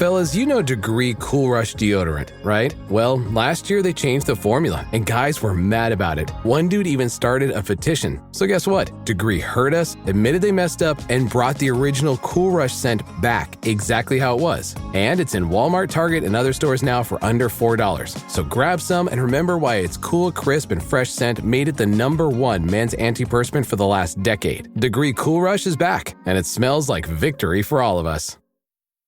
Fellas, you know Degree Cool Rush deodorant, right? Well, last year they changed the formula, and guys were mad about it. One dude even started a petition. So guess what? Degree heard us, admitted they messed up, and brought the original Cool Rush scent back exactly how it was. And it's in Walmart, Target, and other stores now for under $4. So grab some and remember why its cool, crisp, and fresh scent made it the #1 men's antiperspirant for the last decade. Degree Cool Rush is back, and it smells like victory for all of us.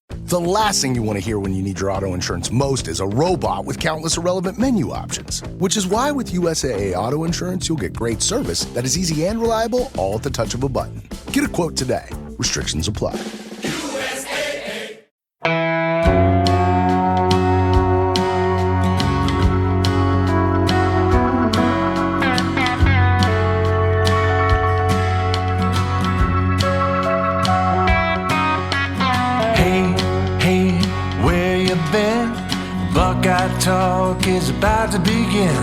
The last thing you want to hear when you need your auto insurance most is a robot with countless irrelevant menu options. Which is why with USAA Auto Insurance, you'll get great service that is easy and reliable, all at the touch of a button. Get a quote today. Restrictions apply. USAA. Buckeye Talk is about to begin.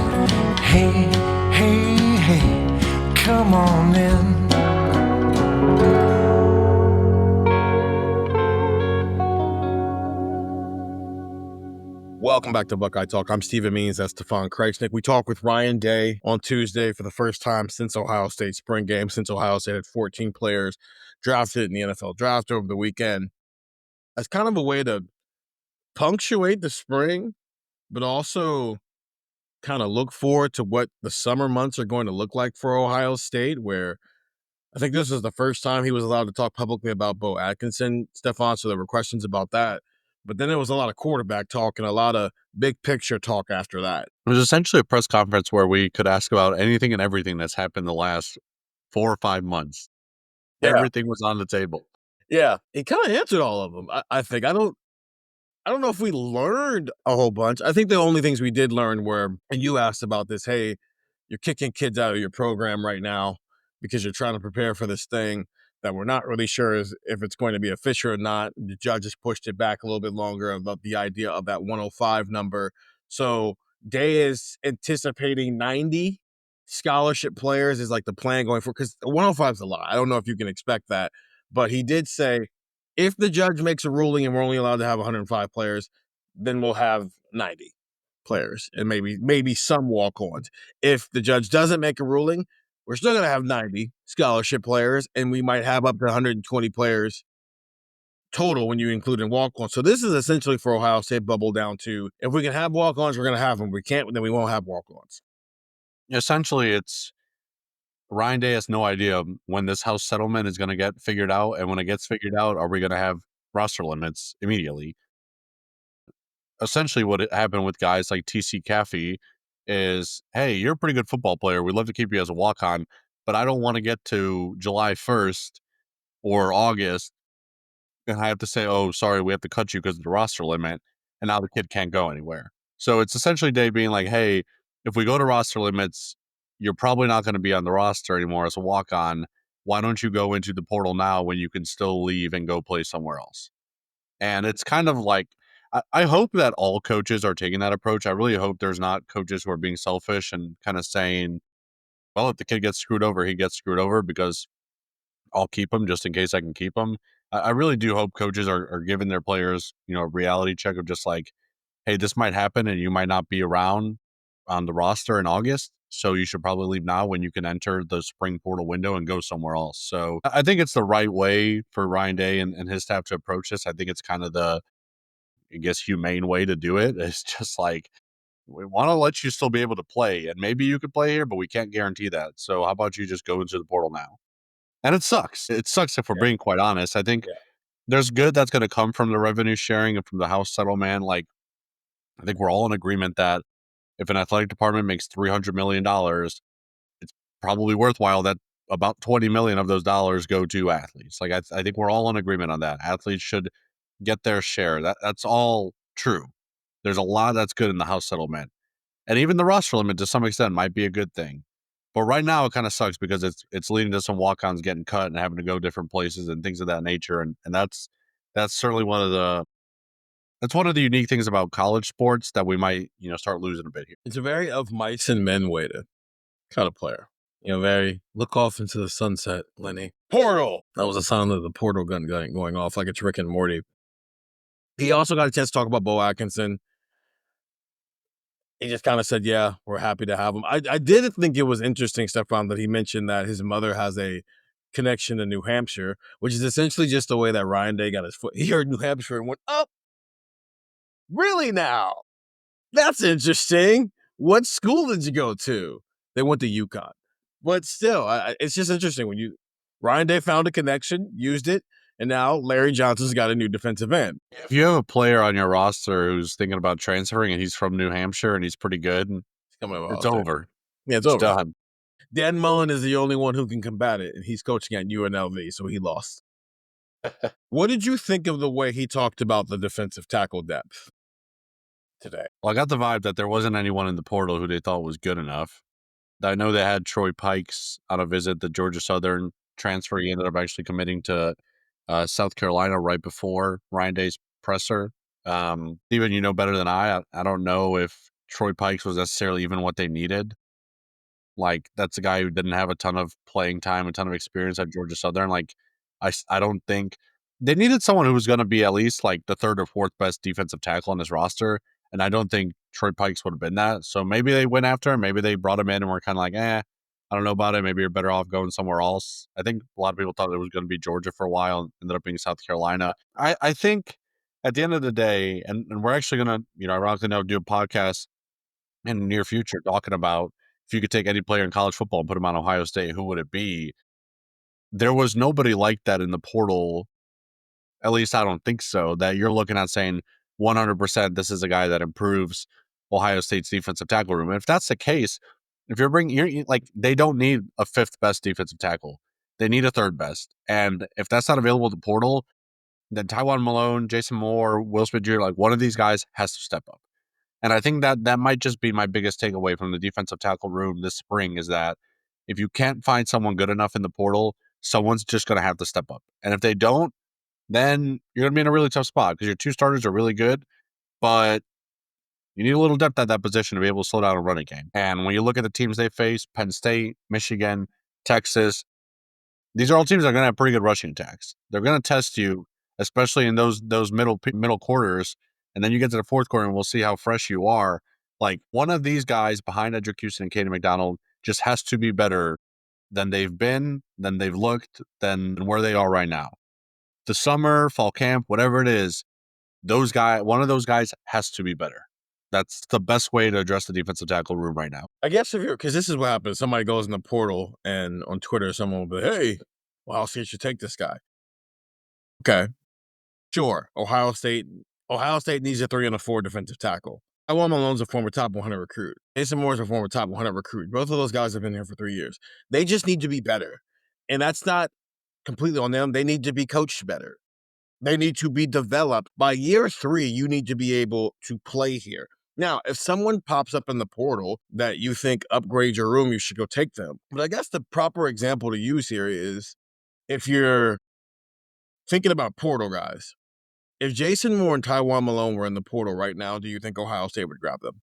Hey, hey, hey, come on in. Welcome back to Buckeye Talk. I'm Stephen Means and Stefan Krajisnik. We talk with Ryan Day on Tuesday for the first time since Ohio State spring game, since Ohio State had 14 players drafted in the NFL draft over the weekend. As kind of a way to punctuate the spring, but also kind of look forward to what the summer months are going to look like for Ohio State, where I think this is the first time he was allowed to talk publicly about Bo Atkinson, Stefan, so there were questions about that. But then there was a lot of quarterback talk and a lot of big picture talk after that. It was essentially a press conference where we could ask about anything and everything that's happened the last 4 or 5 months. Yeah. Everything was on the table. Yeah, he kind of answered all of them, I think. I don't know if we learned a whole bunch. I think the only things we did learn were, and you asked about this, hey, you're kicking kids out of your program right now because you're trying to prepare for this thing that we're not really sure if it's going to be official or not. The judges pushed it back a little bit longer about the idea of that 105 number. So Day is anticipating 90 scholarship players is like the plan going forward, because 105 is a lot. I don't know if you can expect that, but he did say, if the judge makes a ruling and we're only allowed to have 105 players, then we'll have 90 players and maybe some walk-ons. If the judge doesn't make a ruling, we're still going to have 90 scholarship players, and we might have up to 120 players total when you include in walk-ons. So this is essentially for Ohio State bubble down to, if we can have walk-ons, we're going to have them. We can't, then we won't have walk-ons. Essentially, it's Ryan Day has no idea when this house settlement is going to get figured out. And when it gets figured out, are we going to have roster limits immediately? Essentially, what happened with guys like TC Caffey is, hey, you're a pretty good football player. We'd love to keep you as a walk-on, but I don't want to get to July 1st or August and I have to say, oh, sorry, we have to cut you because of the roster limit. And now the kid can't go anywhere. So it's essentially Day being like, hey, if we go to roster limits, you're probably not going to be on the roster anymore as a walk-on. Why don't you go into the portal now when you can still leave and go play somewhere else? And it's kind of like, I hope that all coaches are taking that approach. I really hope there's not coaches who are being selfish and kind of saying, well, if the kid gets screwed over, he gets screwed over because I'll keep him just in case I can keep him. I really do hope coaches are giving their players, a reality check of just like, hey, this might happen and you might not be around on the roster in August. So you should probably leave now when you can enter the spring portal window and go somewhere else. So I think it's the right way for Ryan Day and his staff to approach this. I think it's kind of the, humane way to do it. It's just like, we want to let you still be able to play, and maybe you could play here, but we can't guarantee that. So how about you just go into the portal now? And it sucks. It sucks if we're being quite honest. I think there's good that's going to come from the revenue sharing and from the house settlement. Like, I think we're all in agreement that if an athletic department makes $300 million, it's probably worthwhile that about 20 million of those dollars go to athletes. Like, I think we're all in agreement on that. Athletes should get their share. That's all true. There's a lot that's good in the house settlement. And even the roster limit to some extent might be a good thing. But right now it kind of sucks because it's leading to some walk-ons getting cut and having to go different places and things of that nature. And that's certainly one of the unique things about college sports that we might, start losing a bit here. It's a very of mice and men way to kind of player. Very look off into the sunset, Lenny. Portal! That was the sound of the portal gun going off like it's Rick and Morty. He also got a chance to talk about Bo Atkinson. He just kind of said, yeah, we're happy to have him. I did think it was interesting, Stefan, that he mentioned that his mother has a connection to New Hampshire, which is essentially just the way that Ryan Day got his foot. He heard New Hampshire and went, oh, really now? That's interesting. What school did you go to? They went to UConn. But still, it's just interesting when Ryan Day found a connection, used it, and now Larry Johnson's got a new defensive end. If you have a player on your roster who's thinking about transferring and he's from New Hampshire and he's pretty good, it's over. Yeah, it's It's over. done. Dan Mullen is the only one who can combat it, and he's coaching at UNLV, so he lost. What did you think of the way he talked about the defensive tackle depth today? Well, I got the vibe that there wasn't anyone in the portal who they thought was good enough. I know they had Troy Pikes on a visit, the Georgia Southern transfer. He ended up actually committing to South Carolina right before Ryan Day's presser. Even you know better than I don't know if Troy Pikes was necessarily even what they needed. Like, that's a guy who didn't have a ton of playing time, a ton of experience at Georgia Southern. Like, I don't think they needed someone who was going to be at least like the third or fourth best defensive tackle on his roster. And I don't think Troy Pikes would have been that. So maybe they went after him. Maybe they brought him in and were kind of like, I don't know about it. Maybe you're better off going somewhere else. I think a lot of people thought it was going to be Georgia for a while and ended up being South Carolina. I think at the end of the day, and we're actually going to, ironically now do a podcast in the near future talking about if you could take any player in college football and put him on Ohio State, who would it be? There was nobody like that in the portal. At least I don't think so. That you're looking at saying 100% this is a guy that improves Ohio State's defensive tackle room. And if that's the case, if they don't need a fifth best defensive tackle. They need a third best. And if that's not available at the portal, then Tywan Malone, Jason Moore, Will Smith Jr., like one of these guys has to step up. And I think that might just be my biggest takeaway from the defensive tackle room this spring is that if you can't find someone good enough in the portal, someone's just going to have to step up. And if they don't, then you're going to be in a really tough spot because your two starters are really good, but you need a little depth at that position to be able to slow down a running game. And when you look at the teams they face, Penn State, Michigan, Texas, these are all teams that are going to have pretty good rushing attacks. They're going to test you, especially in those middle quarters. And then you get to the fourth quarter and we'll see how fresh you are. Like one of these guys behind Edric Houston and Katie McDonald just has to be better than they've been, than they've looked, than where they are right now. The summer, fall camp, whatever it is, one of those guys has to be better. That's the best way to address the defensive tackle room right now. I guess because this is what happens. Somebody goes in the portal and on Twitter, someone will be, hey, Ohio State should take this guy. Okay. Sure. Ohio State needs a 3 and a 4 defensive tackle. Tywan Malone's a former top 100 recruit. Jason Moore's a former top 100 recruit. Both of those guys have been here for 3 years. They just need to be better. And that's not completely on them. They need to be coached better. They need to be developed. By year 3, you need to be able to play here. Now, if someone pops up in the portal that you think upgrades your room, you should go take them. But I guess the proper example to use here is if you're thinking about portal guys, if Jason Moore and Tywan Malone were in the portal right now, do you think Ohio State would grab them?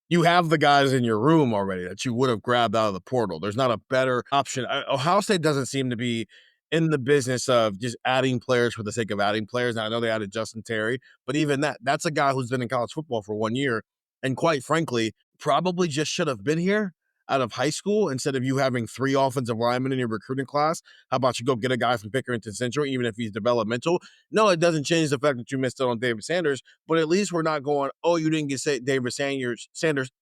You have the guys in your room already that you would have grabbed out of the portal. There's not a better option. Ohio State doesn't seem to be in the business of just adding players for the sake of adding players. Now, I know they added Justin Terry, but even that's a guy who's been in college football for 1 year and quite frankly, probably just should have been here out of high school instead of you having 3 offensive linemen in your recruiting class. How about you go get a guy from Pickerington Central, even if he's developmental? No, it doesn't change the fact that you missed out on David Sanders, but at least we're not going, oh, you didn't get David Sanders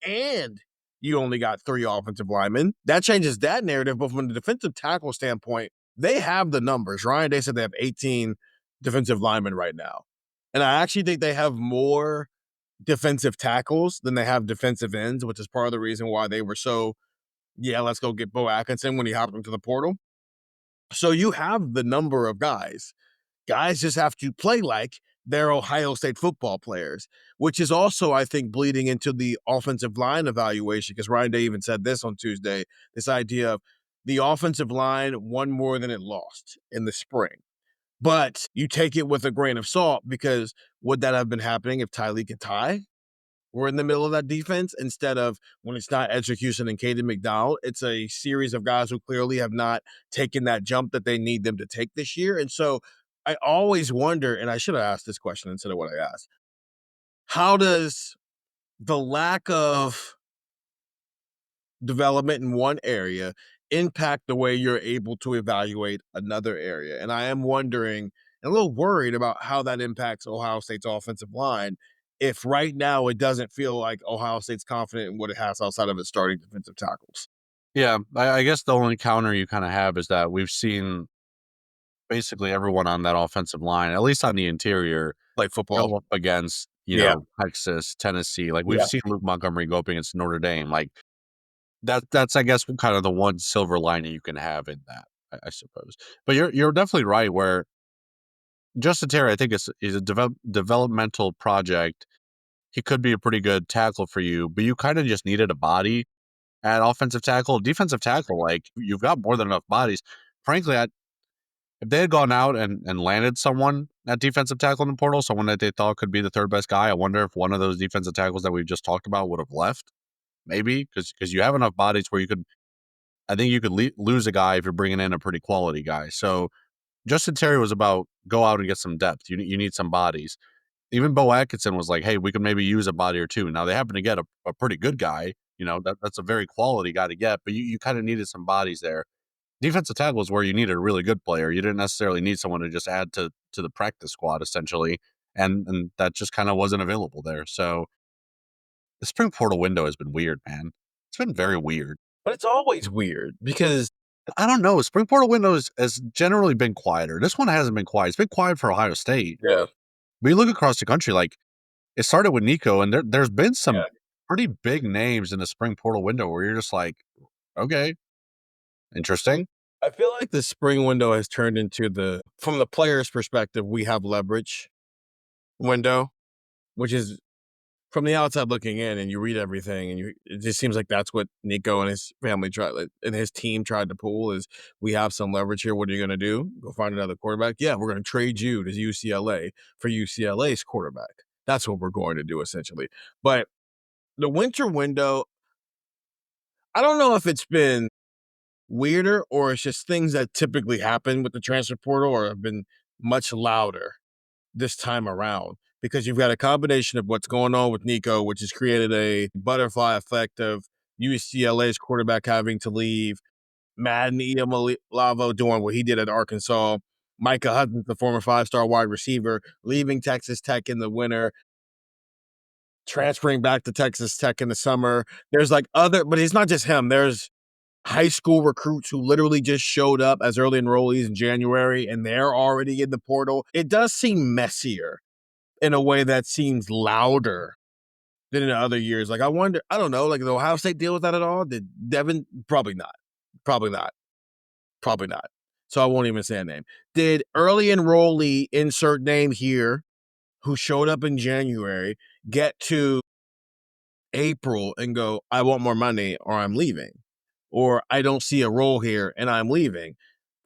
and you only got 3 offensive linemen. That changes that narrative, but from the defensive tackle standpoint, they have the numbers. Ryan Day said they have 18 defensive linemen right now. And I actually think they have more defensive tackles than they have defensive ends, which is part of the reason why they were so, let's go get Bo Atkinson when he hopped into the portal. So you have the number of guys. Guys just have to play like they're Ohio State football players, which is also, I think, bleeding into the offensive line evaluation, because Ryan Day even said this on Tuesday, this idea of the offensive line won more than it lost in the spring. But you take it with a grain of salt, because would that have been happening if Tyleik and Ty were in the middle of that defense instead of when it's not Edric Houston and Kaden McDowell? It's a series of guys who clearly have not taken that jump that they need them to take this year. And so I always wonder, and I should have asked this question instead of what I asked. How does the lack of development in one area impact the way you're able to evaluate another area? And I am wondering, and a little worried about how that impacts Ohio State's offensive line. If right now it doesn't feel like Ohio State's confident in what it has outside of its starting defensive tackles. Yeah, I guess the only counter you kind of have is that we've seen basically everyone on that offensive line, at least on the interior, Like football. go up against, Yeah. Texas, Tennessee. Like we've Yeah. seen Luke Montgomery go up against Notre Dame. Like that's I guess kind of the one silver lining you can have in that, I suppose. But you're definitely right. Where Justin Terry, I think is a developmental project. He could be a pretty good tackle for you, but you kind of just needed a body at offensive tackle. Defensive tackle, like you've got more than enough bodies. Frankly, if they had gone out and landed someone at defensive tackle in the portal, someone that they thought could be the third best guy, I wonder if one of those defensive tackles that we just talked about would have left. Maybe because you have enough bodies where you could. I think you could lose a guy if you're bringing in a pretty quality guy. So Justin Terry was about go out and get some depth. You need some bodies. Even Bo Atkinson was like, hey, we could maybe use a body or two. Now they happen to get a pretty good guy. That's a very quality guy to get, but you kind of needed some bodies there. Defensive tackle is where you needed a really good player. You didn't necessarily need someone to just add to the practice squad essentially, and that just kind of wasn't available there. So the spring portal window has been weird, man. It's been very weird. But it's always weird because I don't know. Spring portal window has generally been quieter. This one hasn't been quiet. It's been quiet for Ohio State. yeah, But you look across the country, like it started with Nico, and there's been some yeah. pretty big names in the spring portal window where you're just like, okay, interesting. I feel like the spring window has turned into from the player's perspective, we have leverage window, which is from the outside looking in, and you read everything, and it just seems like that's what Nico and his family tried, and his team tried to pull is we have some leverage here. What are you going to do? Go find another quarterback? Yeah, we're going to trade you to UCLA for UCLA's quarterback. That's what we're going to do essentially. But the winter window, I don't know if it's been weirder or it's just things that typically happen with the transfer portal or have been much louder this time around because you've got a combination of what's going on with Nico, which has created a butterfly effect of UCLA's quarterback having to leave, Madden Lavo doing what he did at Arkansas, Micah Hudson, the former 5-star wide receiver, leaving Texas Tech in the winter, transferring back to Texas Tech in the summer. There's but it's not just him. There's high school recruits who literally just showed up as early enrollees in January and they're already in the portal. It does seem messier in a way that seems louder than in other years. Like, I wonder, I don't know, like, did Ohio State deal with that at all? Did Devin? Probably not. Probably not. Probably not. So I won't even say a name. Did early enrollee, insert name here, who showed up in January, get to April and go, I want more money or I'm leaving? Or I don't see a role here and I'm leaving?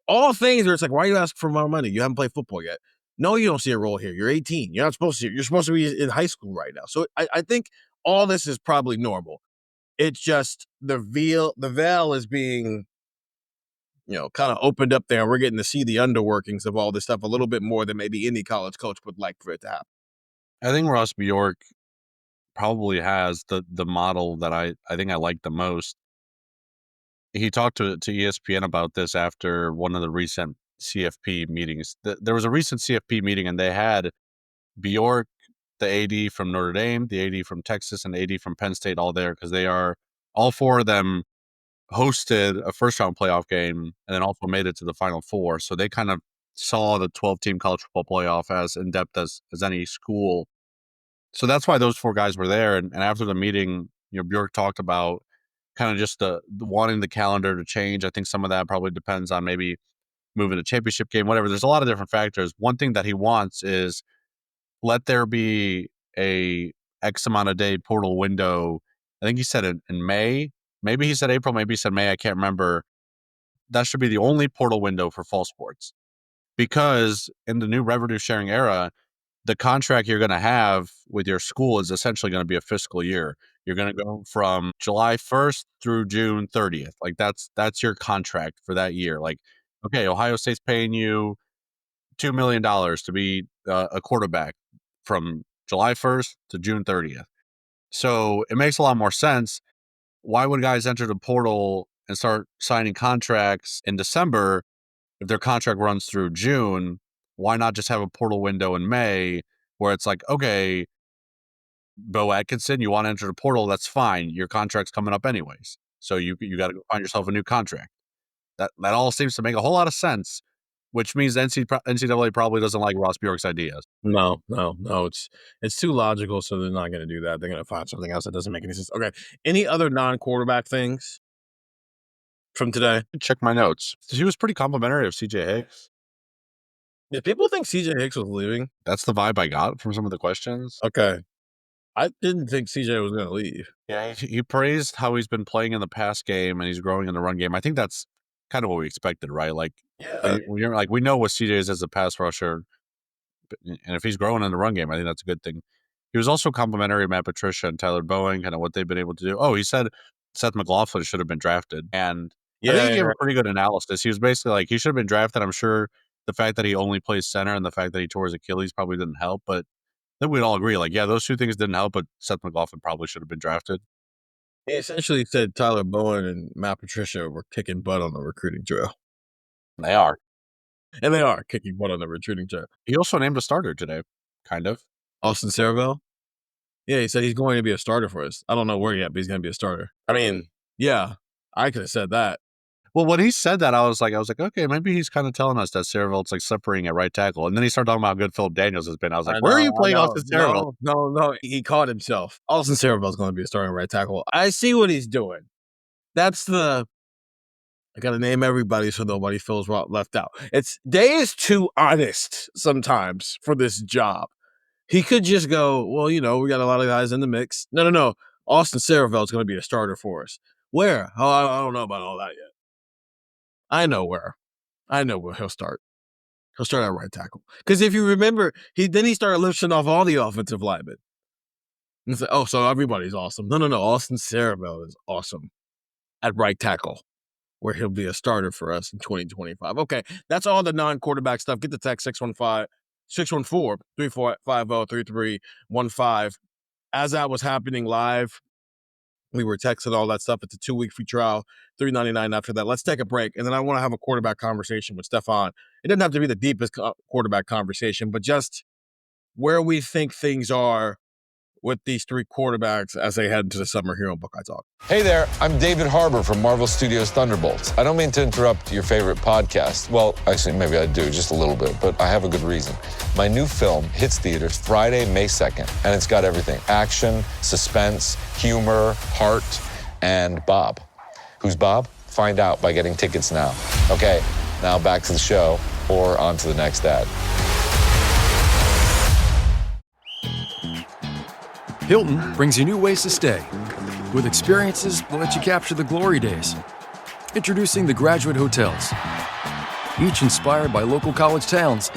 All things where it's like, why are you asking for more money? You haven't played football yet. No, you don't see a role here. You're 18. You're not supposed to. You're supposed to be in high school right now. So I think all this is probably normal. It's just the veil is being, kind of opened up there, and we're getting to see the underworkings of all this stuff a little bit more than maybe any college coach would like for it to happen. I think Ross Bjork probably has the model that I think I like the most. He talked to ESPN about this after one of the recent CFP meetings. There was a recent CFP meeting, and they had Bjork, the AD from Notre Dame, the AD from Texas, and the AD from Penn State all there because they are all four of them hosted a first round playoff game and then also made it to the Final Four. So they kind of saw the 12-team college football playoff as in depth as any school. So that's why those four guys were there. And after the meeting, Bjork talked about kind of just the wanting the calendar to change. I think some of that probably depends on maybe moving the championship game, whatever. There's a lot of different factors. One thing that he wants is let there be a X amount of day portal window. I think he said in May. Maybe he said April. Maybe he said May. I can't remember. That should be the only portal window for fall sports because in the new revenue sharing era, the contract you're going to have with your school is essentially going to be a fiscal year. You're going to go from July 1st through June 30th. Like that's your contract for that year. Like, okay, Ohio State's paying you $2 million to be a quarterback from July 1st to June 30th. So it makes a lot more sense. Why would guys enter the portal and start signing contracts in December if their contract runs through June? Why not just have a portal window in May where it's like, okay, Bo Atkinson, you want to enter the portal? That's fine. Your contract's coming up anyways. So you got to go find yourself a new contract. That all seems to make a whole lot of sense, which means the NCAA probably doesn't like Ross Bjork's ideas. No. It's too logical, so they're not going to do that. They're going to find something else that doesn't make any sense. Okay. Any other non-quarterback things from today? Check my notes. He was pretty complimentary of CJ Hicks. Did people think CJ Hicks was leaving? That's the vibe I got from some of the questions. Okay. I didn't think CJ was going to leave. Yeah, he praised how he's been playing in the pass game and he's growing in the run game. I think that's kind of what we expected, right? Like, we know what CJ is as a pass rusher, and if he's growing in the run game, I think that's a good thing. He was also complimentary of Matt Patricia and Tyler Boeing, kind of what they've been able to do. Oh, he said Seth McLaughlin should have been drafted, and I think he gave a pretty good analysis. He was basically like, he should have been drafted. I'm sure the fact that he only plays center and the fact that he tore his Achilles probably didn't help, but I think we'd all agree, like, yeah, those two things didn't help, but Seth McLaughlin probably should have been drafted. He essentially said Tyler Bowen and Matt Patricia were kicking butt on the recruiting trail. They are. And they are kicking butt on the recruiting trail. He also named a starter today, kind of. Austin Cerebell? Yeah, he said he's going to be a starter for us. I don't know where yet, but he's going to be a starter. I mean, yeah, I could have said that. Well, when he said that, I was like, okay, maybe he's kind of telling us that Cerebell's like separating at right tackle. And then he started talking about how good Philip Daniels has been. I was like, where are you playing Austin Cerebell? No. He caught himself. Austin Cerebell's going to be a starting right tackle. I see what he's doing. I got to name everybody so nobody feels left out. Day is too honest sometimes for this job. He could just go, well, we got a lot of guys in the mix. No. Austin Cerebell's going to be a starter for us. Where? Oh, I don't know about all that yet. I know where he'll start. He'll start at right tackle. Because if you remember, he started lifting off all the offensive linemen. And it's like, oh, so everybody's awesome. No. Austin Cerebell is awesome at right tackle, where he'll be a starter for us in 2025. Okay, that's all the non-quarterback stuff. Get the text 614-3450-3315. As that was happening live, we were texting all that stuff. It's a 2-week free trial, $3.99 after that. Let's take a break, and then I want to have a quarterback conversation with Stefan. It doesn't have to be the deepest quarterback conversation, but just where we think things are with these three quarterbacks as they head into the summer here on Buckeye Talk. Hey there, I'm David Harbour from Marvel Studios' Thunderbolts. I don't mean to interrupt your favorite podcast. Well, actually, maybe I do, just a little bit, but I have a good reason. My new film hits theaters Friday, May 2nd, and it's got everything. Action, suspense, humor, heart, and Bob. Who's Bob? Find out by getting tickets now. Okay, now back to the show, or on to the next ad. Hilton brings you new ways to stay, with experiences that let you capture the glory days. Introducing the Graduate Hotels. Each inspired by local college towns,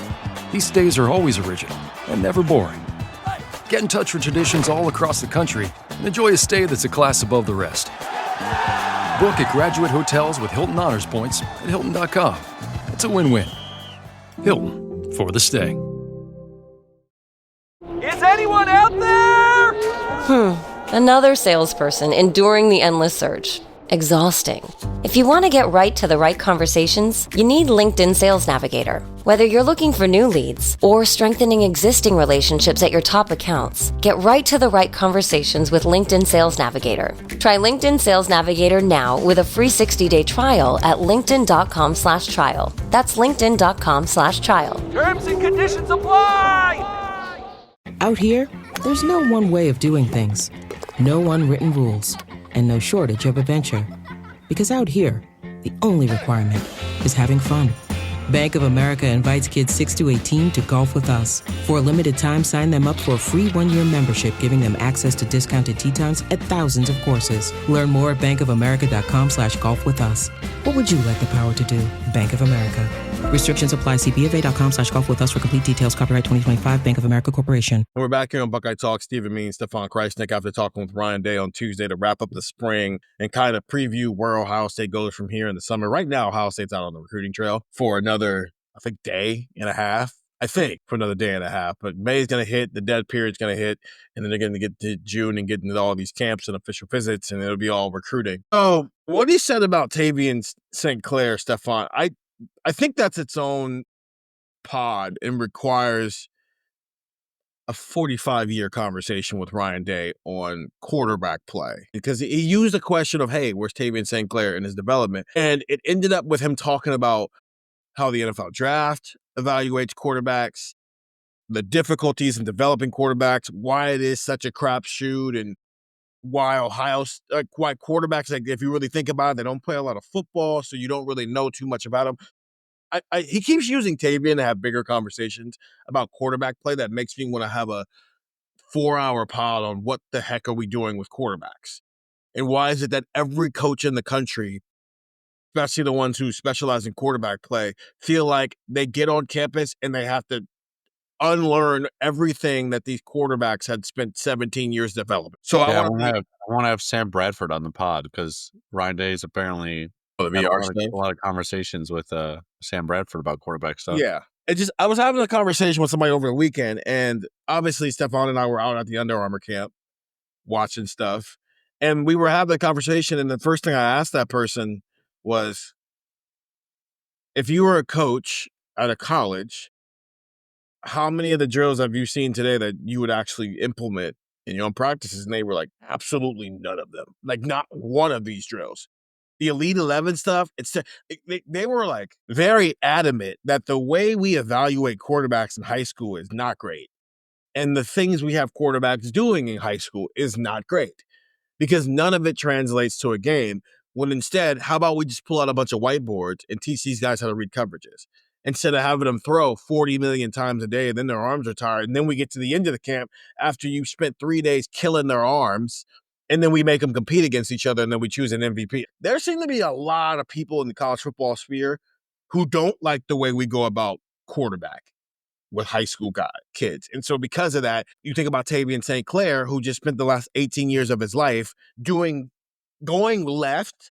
these stays are always original and never boring. Get in touch with traditions all across the country and enjoy a stay that's a class above the rest. Book at Graduate Hotels with Hilton Honors Points at Hilton.com. It's a win-win. Hilton, for the stay. Is anyone out there? Another salesperson enduring the endless search. Exhausting. If you want to get right to the right conversations, you need LinkedIn Sales Navigator. Whether you're looking for new leads or strengthening existing relationships at your top accounts, get right to the right conversations with LinkedIn Sales Navigator. Try LinkedIn Sales Navigator now with a free 60-day trial at linkedin.com/trial. That's linkedin.com/trial. Terms and conditions apply! Out here, there's no one way of doing things. No unwritten rules. And no shortage of adventure. Because out here, the only requirement is having fun. Bank of America invites kids 6 to 18 to golf with us. For a limited time, sign them up for a free 1-year membership, giving them access to discounted tee times at thousands of courses. Learn more at bankofamerica.com/golf with us. What would you like the power to do? Bank of America. Restrictions apply. See BofA.com/golf with us for complete details. Copyright 2025 Bank of America Corporation. And we're back here on Buckeye Talk. Stephen Means, Stefan Krajisnik, after talking with Ryan Day on Tuesday to wrap up the spring and kind of preview where Ohio State goes from here in the summer. Right now, Ohio State's out on the recruiting trail for another I think, day and a half. I think for another day and a half. But May's going to hit, the dead period's going to hit, and then they're going to get to June and get into all these camps and official visits, and it'll be all recruiting. So what he said about Tavian St. Clair, Stefan, I think that's its own pod and requires a 45-year conversation with Ryan Day on quarterback play, because he used the question of, hey, where's Tavian St. Clair in his development? And it ended up with him talking about how the NFL draft evaluates quarterbacks, the difficulties in developing quarterbacks, why it is such a crapshoot, and why why quarterbacks, like, if you really think about it, they don't play a lot of football, so you don't really know too much about them. He keeps using Tavian to have bigger conversations about quarterback play that makes me want to have a 4-hour pod on what the heck are we doing with quarterbacks, and why is it that every coach in the country, especially the ones who specialize in quarterback play, feel like they get on campus and they have to unlearn everything that these quarterbacks had spent 17 years developing. So I want to have Sam Bradford on the pod, because Ryan Day is apparently had a lot of conversations with Sam Bradford about quarterback stuff. Yeah. I was having a conversation with somebody over the weekend, and obviously Stefan and I were out at the Under Armour camp watching stuff, and we were having a conversation, and the first thing I asked that person was, if you were a coach at a college, how many of the drills have you seen today that you would actually implement in your own practices? And they were like, absolutely none of them. Like, not one of these drills. The Elite 11 stuff, they were like very adamant that the way we evaluate quarterbacks in high school is not great. And the things we have quarterbacks doing in high school is not great, because none of it translates to a game. When instead, how about we just pull out a bunch of whiteboards and teach these guys how to read coverages, instead of having them throw 40 million times a day and then their arms are tired. And then we get to the end of the camp after you've spent 3 days killing their arms, and then we make them compete against each other, and then we choose an MVP. There seem to be a lot of people in the college football sphere who don't like the way we go about quarterback with high school kids. And so because of that, you think about Tavian St. Clair, who just spent the last 18 years of his life going left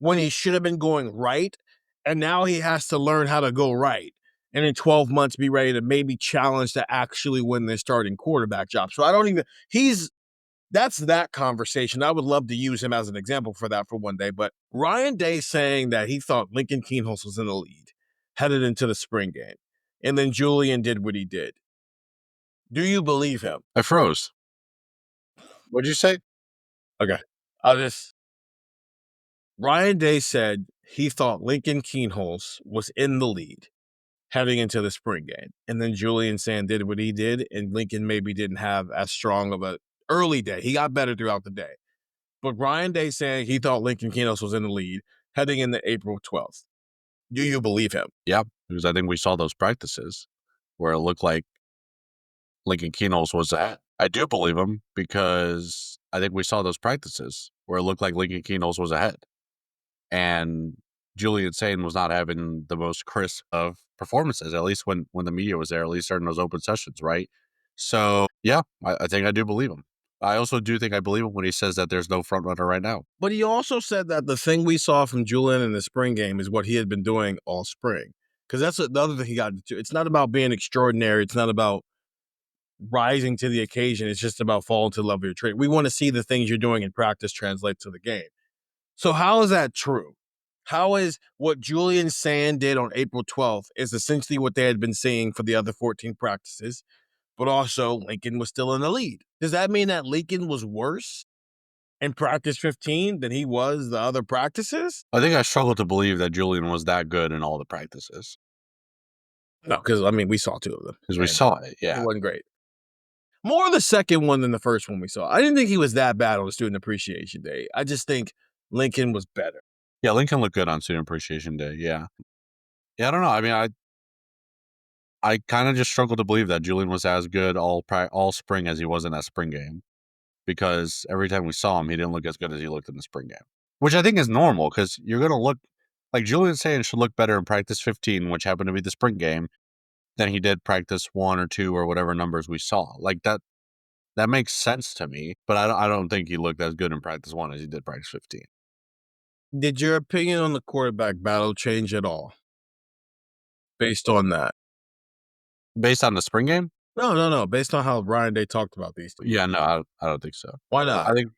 when he should have been going right, and now he has to learn how to go right, and in 12 months be ready to maybe challenge to actually win their starting quarterback job. So that's that conversation. I would love to use him as an example for that for one day. But Ryan Day saying that he thought Lincoln Kienholz was in the lead headed into the spring game, and then Julian did what he did. Do you believe him? I froze. What'd you say? Okay. Ryan Day said he thought Lincoln Kienholz was in the lead heading into the spring game, and then Julian Sayin did what he did, and Lincoln maybe didn't have as strong of a early day. He got better throughout the day. But Ryan Day saying he thought Lincoln Kienholz was in the lead heading into April 12th. Do you believe him? Yeah, because I think we saw those practices where it looked like Lincoln Kienholz was ahead. I do believe him because I think we saw those practices where it looked like Lincoln Kienholz was ahead. And Julian Sayin was not having the most crisp of performances, at least when the media was there, at least during those open sessions, right? So, yeah, I think I do believe him. I also do think I believe him when he says that there's no front runner right now. But he also said that the thing we saw from Julian in the spring game is what he had been doing all spring. Because that's the other thing he got to do. It's not about being extraordinary. It's not about rising to the occasion. It's just about falling to the level of your trade. We want to see the things you're doing in practice translate to the game. So how is that true? How is what Julian Sayin did on April 12th is essentially what they had been seeing for the other 14 practices, but also Lincoln was still in the lead? Does that mean that Lincoln was worse in practice 15 than he was the other practices? I think I struggle to believe that Julian was that good in all the practices. No, because, we saw 2 of them. Because we saw it, yeah. It wasn't great. More the second one than the first one we saw. I didn't think he was that bad on Student Appreciation Day. I just think Lincoln was better. Yeah, Lincoln looked good on Student Appreciation Day, yeah. Yeah, I don't know. I kind of just struggle to believe that Julian was as good all spring as he was in that spring game, because every time we saw him, he didn't look as good as he looked in the spring game, which I think is normal, because you're going to look like Julian Sayin should look better in practice 15, which happened to be the spring game, than he did practice 1 or 2 or whatever numbers we saw. Like that makes sense to me, but I don't think he looked as good in practice 1 as he did practice 15. Did your opinion on the quarterback battle change at all? based on that. Based on the spring game? No. Based on how Ryan Day talked about these two. Yeah, no, I don't think so. Why not? I think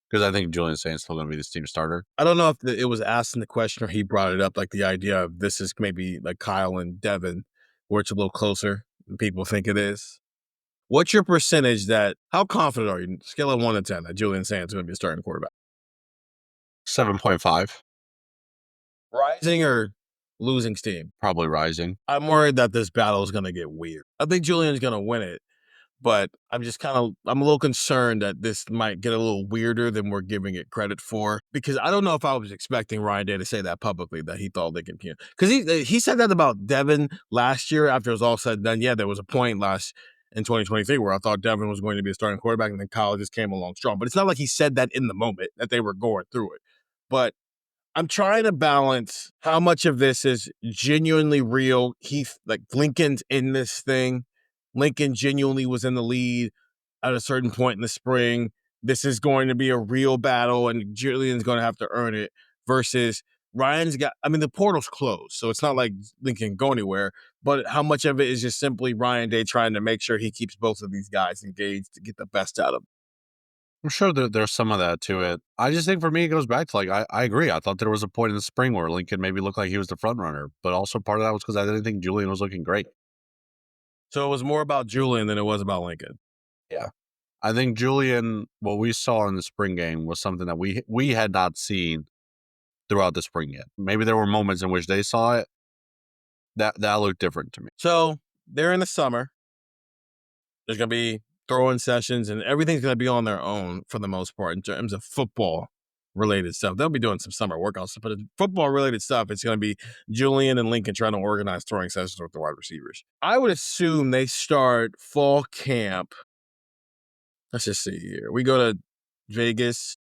because I think Julian Sayin is still going to be this team starter. I don't know if it was asked in the question or he brought it up, like the idea of this is maybe like Kyle and Devin, where it's a little closer than people think it is. What's your percentage how confident are you, scale of 1 to 10, that Julian Sayin is going to be a starting quarterback? 7.5. Rising or losing steam? Probably rising. I'm worried that this battle is going to get weird. I think Julian's going to win it, but I'm a little concerned that this might get a little weirder than we're giving it credit for, because I don't know if I was expecting Ryan Day to say that publicly, that he thought Lincoln Kienholz. Because he said that about Devin last year after it was all said and done. Yeah, there was a point in 2023 where I thought Devin was going to be a starting quarterback, and then Kyle just came along strong. But it's not like he said that in the moment that they were going through it. But I'm trying to balance how much of this is genuinely real. Lincoln's in this thing. Lincoln genuinely was in the lead at a certain point in the spring. This is going to be a real battle, and Julian's going to have to earn it, versus the portal's closed, so it's not like Lincoln can go anywhere, but how much of it is just simply Ryan Day trying to make sure he keeps both of these guys engaged to get the best out of them? I'm sure that there's some of that to it. I just think for me, it goes back to I agree. I thought there was a point in the spring where Lincoln maybe looked like he was the front runner, but also part of that was because I didn't think Julian was looking great. So it was more about Julian than it was about Lincoln. Yeah. I think Julian, what we saw in the spring game was something that we had not seen throughout the spring yet. Maybe there were moments in which they saw it. That looked different to me. So they're in the summer. There's going to be throwing sessions, and everything's going to be on their own for the most part in terms of football-related stuff. They'll be doing some summer workouts, but football-related stuff, it's going to be Julian and Lincoln trying to organize throwing sessions with the wide receivers. I would assume they start fall camp. Let's just see here. We go to Vegas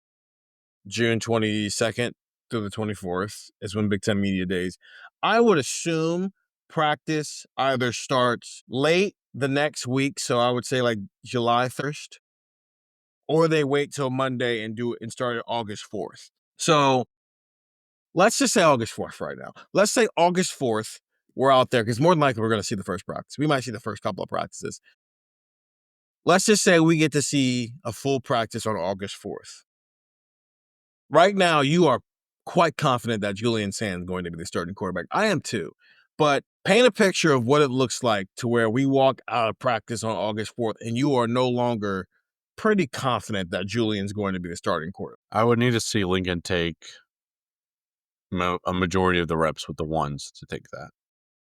June 22nd through the 24th is when Big Ten Media Days. I would assume practice either starts late the next week, so I would say like July 1st, or they wait till Monday and start it August 4th. So let's just say August 4th right now. Let's say August 4th, we're out there, because more than likely we're going to see the first practice. We might see the first couple of practices. Let's just say we get to see a full practice on August 4th. Right now, you are quite confident that Julian Sayin is going to be the starting quarterback. I am too. But paint a picture of what it looks like to where we walk out of practice on August 4th and you are no longer pretty confident that Julian's going to be the starting quarterback. I would need to see Lincoln take a majority of the reps with the ones to take that.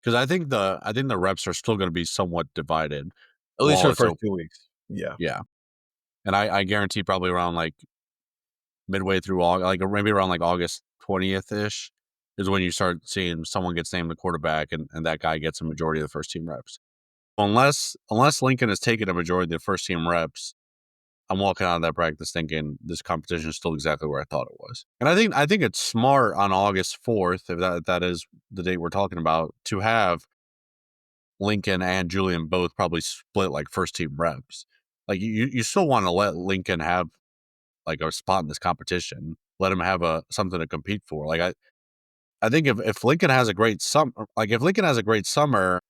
Because I think the reps are still going to be somewhat divided. At least for the first 2 weeks. Yeah. Yeah. And I guarantee probably around like midway through August, like maybe around like August 20th-ish is when you start seeing someone gets named the quarterback and that guy gets a majority of the first team reps. Unless Lincoln has taken a majority of the first team reps, I'm walking out of that practice thinking this competition is still exactly where I thought it was. And I think it's smart on August 4th, if that is the date we're talking about, to have Lincoln and Julian both probably split like first team reps. Like you still want to let Lincoln have like a spot in this competition, let him have something to compete for. Like I think if Lincoln has a great summer,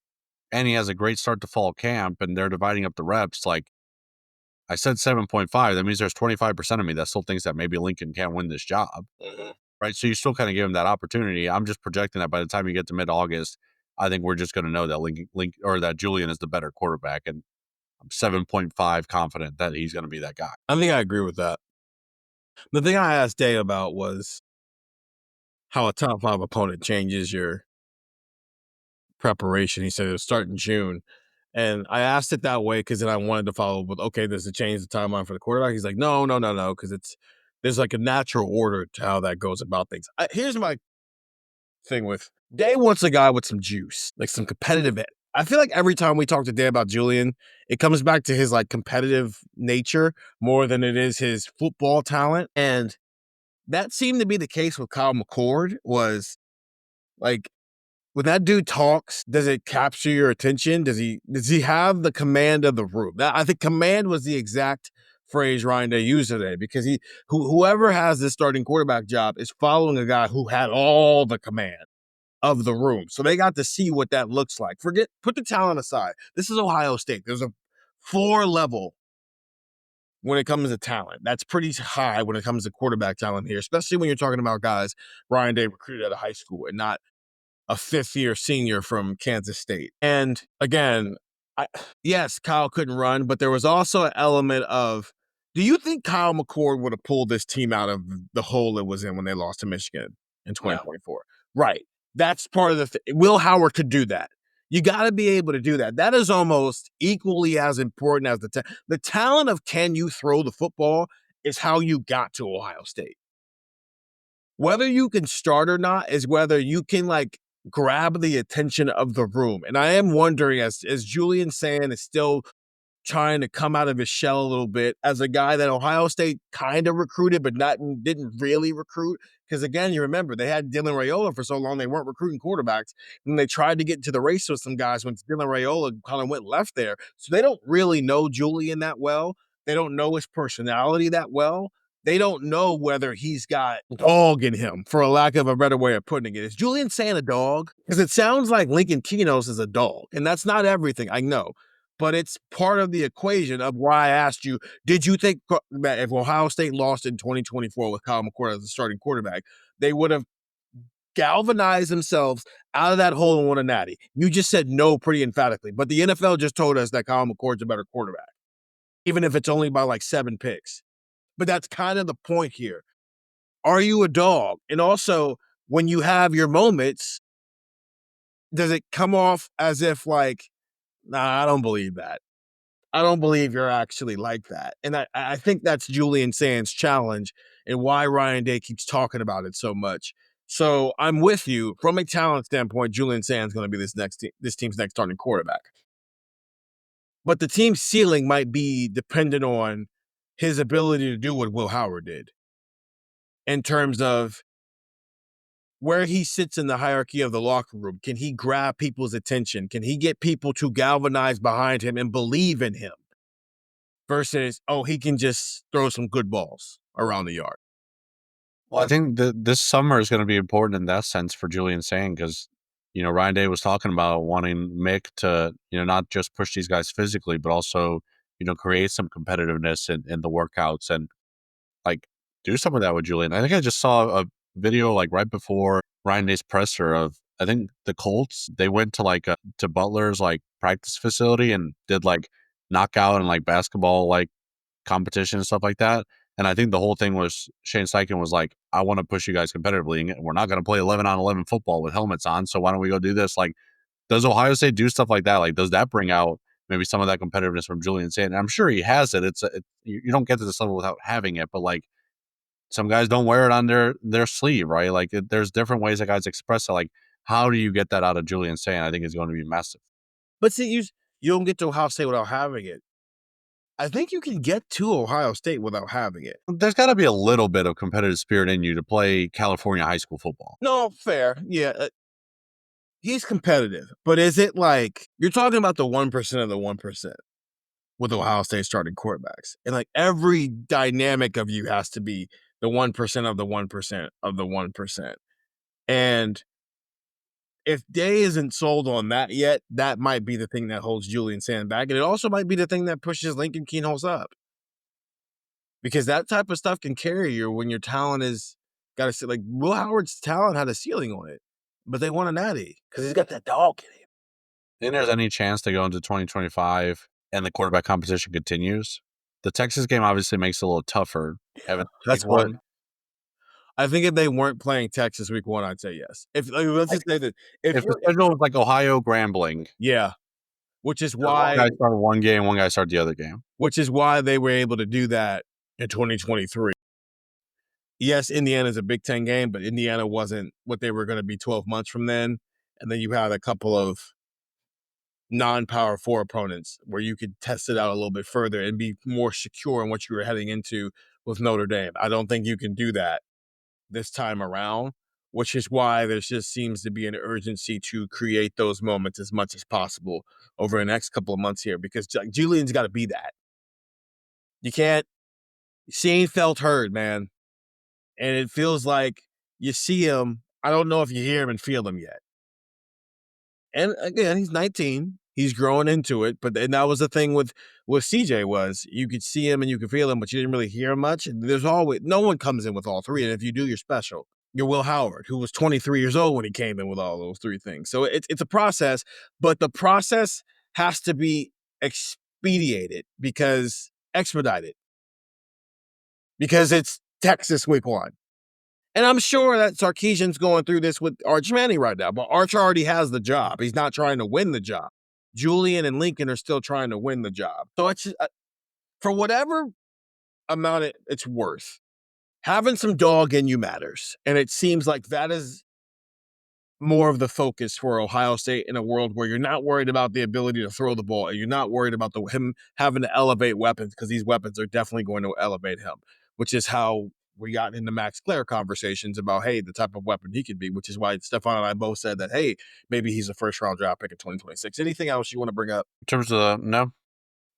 and he has a great start to fall camp and they're dividing up the reps, like I said 7.5, that means there's 25% of me that still thinks that maybe Lincoln can't win this job. Mm-hmm. Right? So you still kind of give him that opportunity. I'm just projecting that by the time you get to mid-August, I think we're just going to know that Lincoln or that Julian is the better quarterback, and I'm 7.5 confident that he's going to be that guy. I think I agree with that. The thing I asked Day about was how a top 5 opponent changes your preparation. He said it'll start in June. And I asked it that way because then I wanted to follow up with, okay, does it change the timeline for the quarterback? He's like, no, because there's like a natural order to how that goes about things. Here's my thing with Day wants a guy with some juice, like some competitive. I feel like every time we talk to Day about Julian, it comes back to his like competitive nature more than it is his football talent. And that seemed to be the case with Kyle McCord. Was like, when that dude talks, does it capture your attention? Does he have the command of the room? I think command was the exact phrase Ryan Day used today, because whoever has this starting quarterback job is following a guy who had all the command. of the room. So they got to see what that looks like. Put the talent aside. This is Ohio State. There's a floor level when it comes to talent. That's pretty high when it comes to quarterback talent here, especially when you're talking about guys Ryan Day recruited out of high school and not a fifth-year senior from Kansas State. And again, yes, Kyle couldn't run, but there was also an element of, do you think Kyle McCord would have pulled this team out of the hole it was in when they lost to Michigan in 2024? No. Right. That's part of the Will Howard could do that. You got to be able to do that. That is almost equally as important as the talent of can you throw the football is how you got to Ohio State. Whether you can start or not is whether you can grab the attention of the room. And I am wondering, as Julian Sayin is still trying to come out of his shell a little bit as a guy that Ohio State kind of recruited, but didn't really recruit. Because again, you remember they had Dylan Raiola for so long, they weren't recruiting quarterbacks. And they tried to get into the race with some guys when Dylan Raiola kind of went left there. So they don't really know Julian that well. They don't know his personality that well. They don't know whether he's got dog in him, for a lack of a better way of putting it. Is Julian Sayin a dog? Because it sounds like Lincoln Kienholz is a dog, and that's not everything, I know. But it's part of the equation of why I asked you, did you think that if Ohio State lost in 2024 with Kyle McCord as the starting quarterback, they would have galvanized themselves out of that hole and won a natty? You just said no pretty emphatically, but the NFL just told us that Kyle McCord's a better quarterback, even if it's only by 7 picks. But that's kind of the point here. Are you a dog? And also, when you have your moments, does it come off as if nah, I don't believe that. I don't believe you're actually like that. And I think that's Julian Sayin's challenge and why Ryan Day keeps talking about it so much. So I'm with you. From a talent standpoint, Julian Sayin's going to be this team's next starting quarterback. But the team's ceiling might be dependent on his ability to do what Will Howard did in terms of where he sits in the hierarchy of the locker room. Can he grab people's attention? Can he get people to galvanize behind him and believe in him? Versus, he can just throw some good balls around the yard. Well, I think this summer is going to be important in that sense for Julian Sayin because, Ryan Day was talking about wanting Mick to, not just push these guys physically, but also, create some competitiveness in the workouts and do some of that with Julian. I think I just saw a video right before Ryan Day's presser of, I think the Colts, they went to to Butler's practice facility and did knockout and basketball competition and stuff like that. And I think the whole thing was Shane Steichen was I want to push you guys competitively. And we're not going to play 11-on-11 football with helmets on. So why don't we go do this? Does Ohio State do stuff like that? Does that bring out maybe some of that competitiveness from Julian Sayin? And I'm sure he has it. You don't get to this level without having it. But some guys don't wear it on their sleeve, right? There's different ways that guys express it. How do you get that out of Julian Sayin? I think is going to be massive. But see, you don't get to Ohio State without having it. I think you can get to Ohio State without having it. There's got to be a little bit of competitive spirit in you to play California high school football. No, fair. Yeah. He's competitive. But is it you're talking about the 1% of the 1% with Ohio State starting quarterbacks. And every dynamic of you has to be the 1% of the 1% of the 1%. And if Day isn't sold on that yet, that might be the thing that holds Julian Sayin back. And it also might be the thing that pushes Lincoln Kienholz up. Because that type of stuff can carry you when your talent is got to Will Howard's talent had a ceiling on it, but they won a natty because he's got that dog in him. Think there's any chance to go into 2025 and the quarterback competition continues? The Texas game obviously makes it a little tougher. Yeah, that's what. I think if they weren't playing Texas week 1, I'd say yes. Let's just say that if the schedule was Ohio Grambling, yeah, which is why one guy started one game, one guy started the other game. Which is why they were able to do that in 2023. Yes, Indiana's a Big Ten game, but Indiana wasn't what they were going to be 12 months from then. And then you had a couple of non-Power 4 opponents where you could test it out a little bit further and be more secure in what you were heading into with Notre Dame. I don't think you can do that this time around, which is why there just seems to be an urgency to create those moments as much as possible over the next couple of months here, because Julian's got to be that. You can't. Seen, felt, heard, man. And it feels like you see him. I don't know if you hear him and feel him yet. And again, he's 19. He's growing into it. But and that was the thing with CJ was you could see him and you could feel him, but you didn't really hear him much. There's always no one comes in with all three. And if you do, you're special. You're Will Howard, who was 23 years old when he came in with all those three things. So it's a process, but the process has to be expedited expedited because it's Texas week 1. And I'm sure that Sarkisian's going through this with Arch Manning right now, but Arch already has the job. He's not trying to win the job. Julian and Lincoln are still trying to win the job. So it's just, for whatever amount it's worth, having some dog in you matters. And it seems like that is more of the focus for Ohio State in a world where you're not worried about the ability to throw the ball and you're not worried about him having to elevate weapons because these weapons are definitely going to elevate him, which is how we got into Max Clare conversations about, hey, the type of weapon he could be, which is why Stefan and I both said that, hey, maybe he's a first-round draft pick in 2026. Anything else you want to bring up? In terms of no,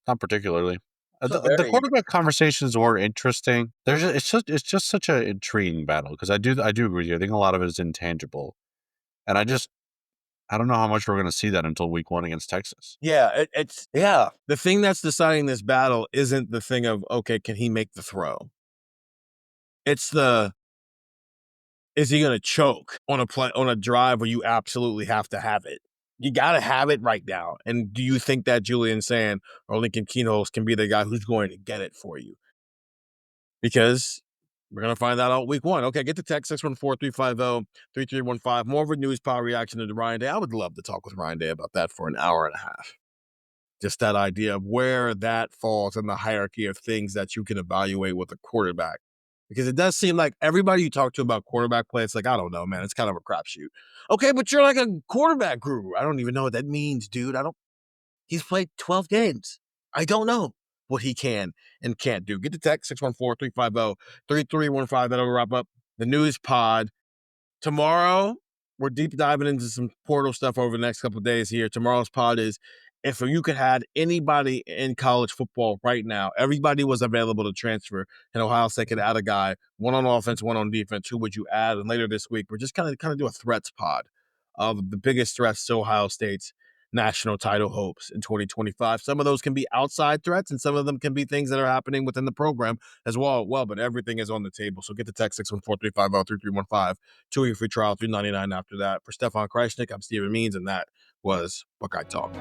not particularly. The quarterback conversations were interesting. It's just such an intriguing battle because I do agree with you. I think a lot of it is intangible, and I don't know how much we're going to see that until week 1 against Texas. Yeah, the thing that's deciding this battle isn't the thing of, okay, can he make the throw? It's is he going to choke on a drive where you absolutely have to have it? You got to have it right now. And do you think that Julian Sayin or Lincoln Kienholz can be the guy who's going to get it for you? Because we're going to find that out week 1. Okay, get the text 614-350-3315. More of a news power reaction to Ryan Day. I would love to talk with Ryan Day about that for an hour and a half. Just that idea of where that falls in the hierarchy of things that you can evaluate with a quarterback. Because it does seem like everybody you talk to about quarterback play, it's like, I don't know, man. It's kind of a crapshoot. Okay, but you're like a quarterback guru. I don't even know what that means, dude. He's played 12 games. I don't know what he can and can't do. Get the text 614-350-3315. That'll wrap up the news pod. Tomorrow, we're deep diving into some portal stuff over the next couple of days here. Tomorrow's pod is if you could have anybody in college football right now, everybody was available to transfer, and Ohio State could add a guy, one on offense, one on defense. Who would you add? And later this week, we're just kind of do a threats pod of the biggest threats to Ohio State's national title hopes in 2025. Some of those can be outside threats, and some of them can be things that are happening within the program as well. But everything is on the table. So get the text 614-350-3315. 2-week free trial, $3.99 after that. For Stefan Krajisnik, I'm Stephen Means, and that was Buckeye Talk.